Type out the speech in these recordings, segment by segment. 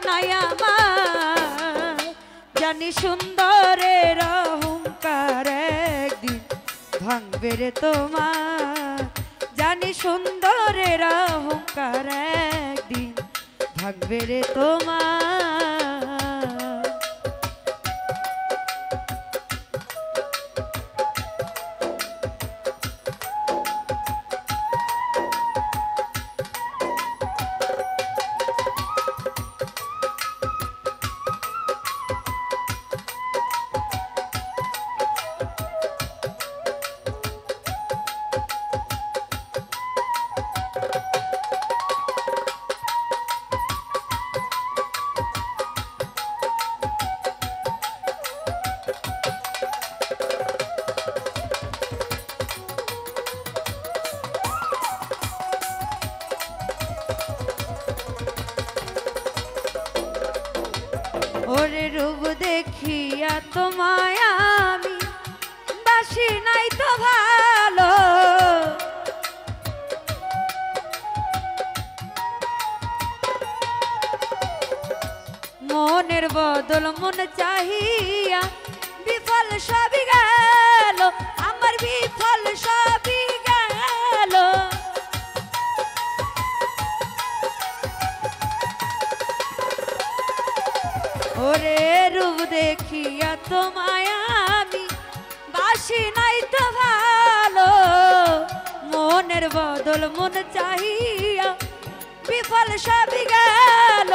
নাই আমার জানি সুন্দরের অহংকার একদিন ভাঙবে রে তোমার জানি সুন্দরের অহংকার একদিন ভাঙবে রে তোমার ওরে রূপ দেখিয়া তোমায় আমি বাসি নাই তো ভালো মনের বদল মন চাহিয়া বিফল সবই গেল আমার বিফল সবই গেল ওরে রূপ দেখিয়া তোমায় আমি বাসি নাই তো ভালো মনের বদল মন চাহিয়া বিফল সবই গেল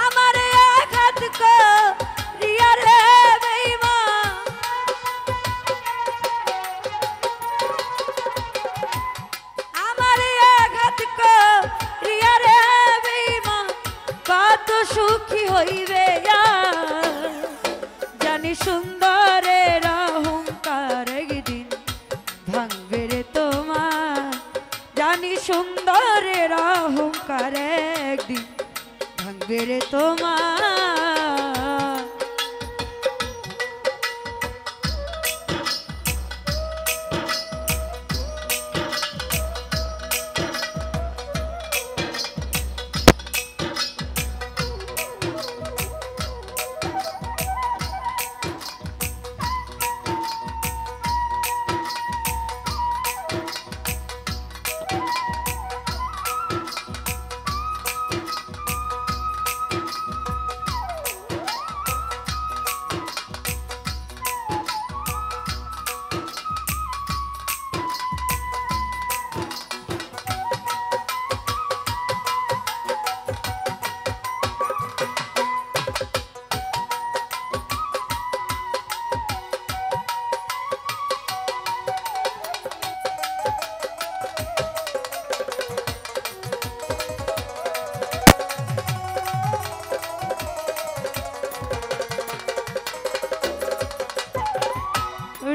আমার আঘাত করিয়া রে বেঈমান আমার আঘাত করিয়া রে বেঈমান কত সুখী হইবে জানি সুন্দরের অহংকার একদিন ভাঙবে রে তোমার জানি সুন্দরের অহংকার একদিন ভাঙবে রে তোমার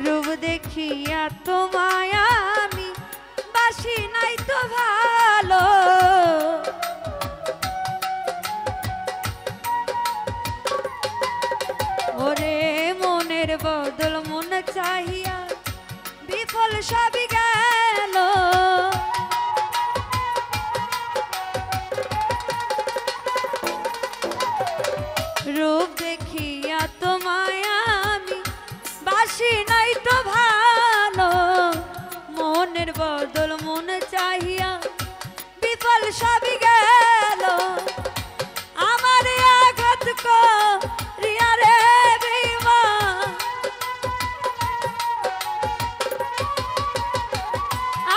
রূপ দেখিয়া তোমায় আমি বাসি নাই তো ভালো ওরে মনের বদল মন চাহিয়া বিফল সবই গেল রূপ দেখিয়া তোমায় আমি বাসি নাই তো ভালো মনের বদল মন চাহিয়া বিফল সবই গেল আমার আঘাত করিয়া রে বেঈমান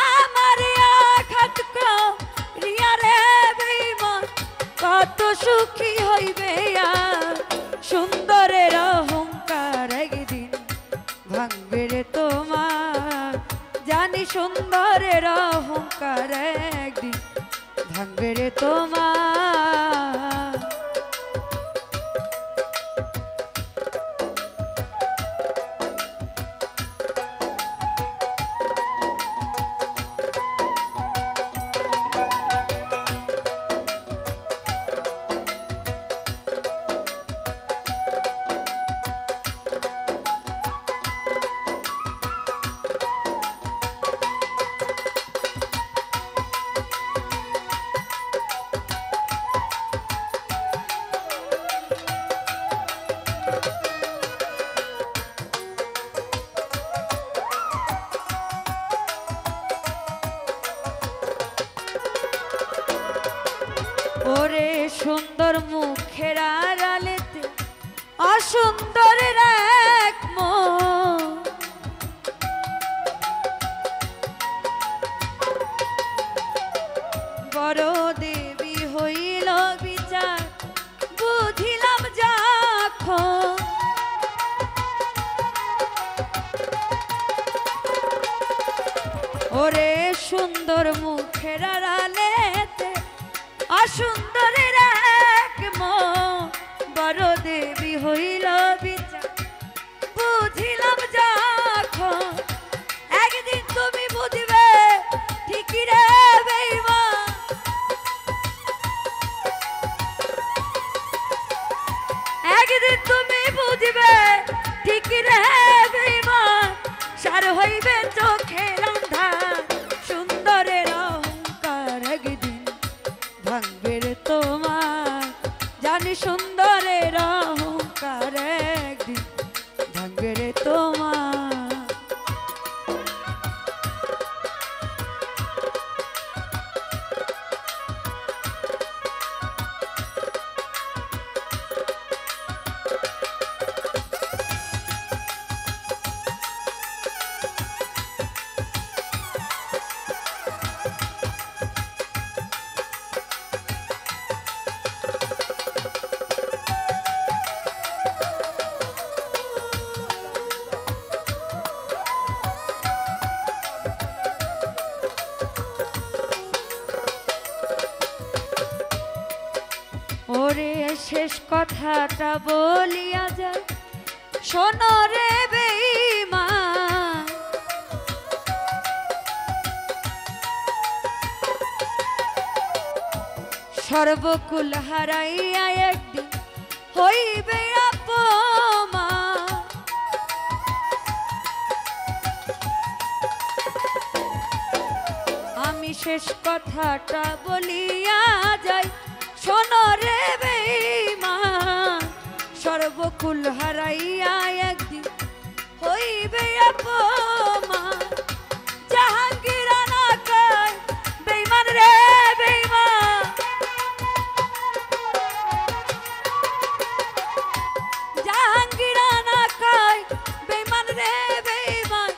আমার আঘাত করিয়া রে বেঈমান কত সুখী হইবে সুন্দরের অহংকার একদিন ভাঙবে রে তোমার জানি সুন্দরের অহংকার একদিন ভাঙবে রে তোমার ওরে সুন্দর মুখের আড়ালেতে অসুন্দরের এক মন, বড় দেবী হইল বিচার বুঝিলাম যখন, ওরে সুন্দর মুখের আড়ালেতে অসুন্দরের এক মন, বড় দেবী হইল বিচার বুঝিলাম যখন, একদিন তুমি বুঝবে ঠিকই রে বেঈমান, একদিন তুমি বুঝবে ঠিকই রে বেঈমান, সার হইবে চোখের আন্ধার, সুন্দরের অহংকার একদিন ভাঙবে রে তোমার, জানি সুন্দরের অহংকার একদিন ভাঙবে রে তোমার। ওরে শেষ কথাটা বলিয়া যায় শোনো রে বেঈমান, সর্বকুল হারাইয়া একদিন হইবে অপমান, আমি শেষ কথাটা বলিয়া যাই শোনো রে বেঈমান, সর্বকুল হারাইয়া একদিন হইবে অপমান, জাহাঙ্গীর না কয় বেঈমান রে বেঈমান, জাহাঙ্গীর না কয় বেঈমান রে বেঈমান,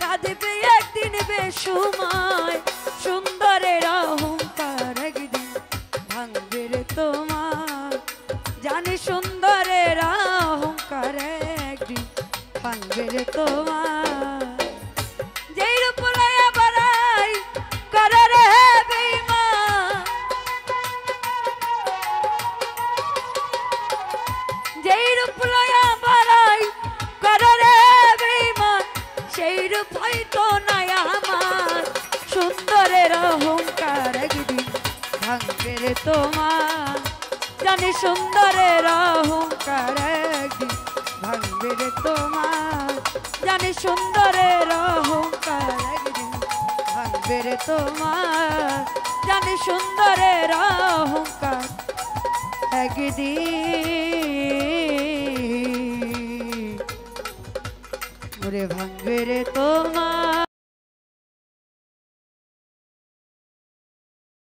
কাঁদবে একদিন বেসুমায়, সুন্দরের অহংকার একদিন ভাঙবে রে তোমার, জানি সুন্দরের অহংকার একদিন ভাঙবে রে তোমার, যেই রূপ লইয়া বাড়াই করে রে বেঈমান, যেই রূপ লইয়া বাড়াই করে রে বেঈমান, সেই রূপ হয়তো নাই আমার, সুন্দরের অহংকার একদিন ভাঙবে রে তোমার, জানি সুন্দরের অহংকার একদিন ভাঙবে রে তোমার, জানি সুন্দরের অহংকার একদিন ভাঙবে রে তোমার, জানি সুন্দরের অহংকার একদিন ওরে ভাঙবে রে তোমার।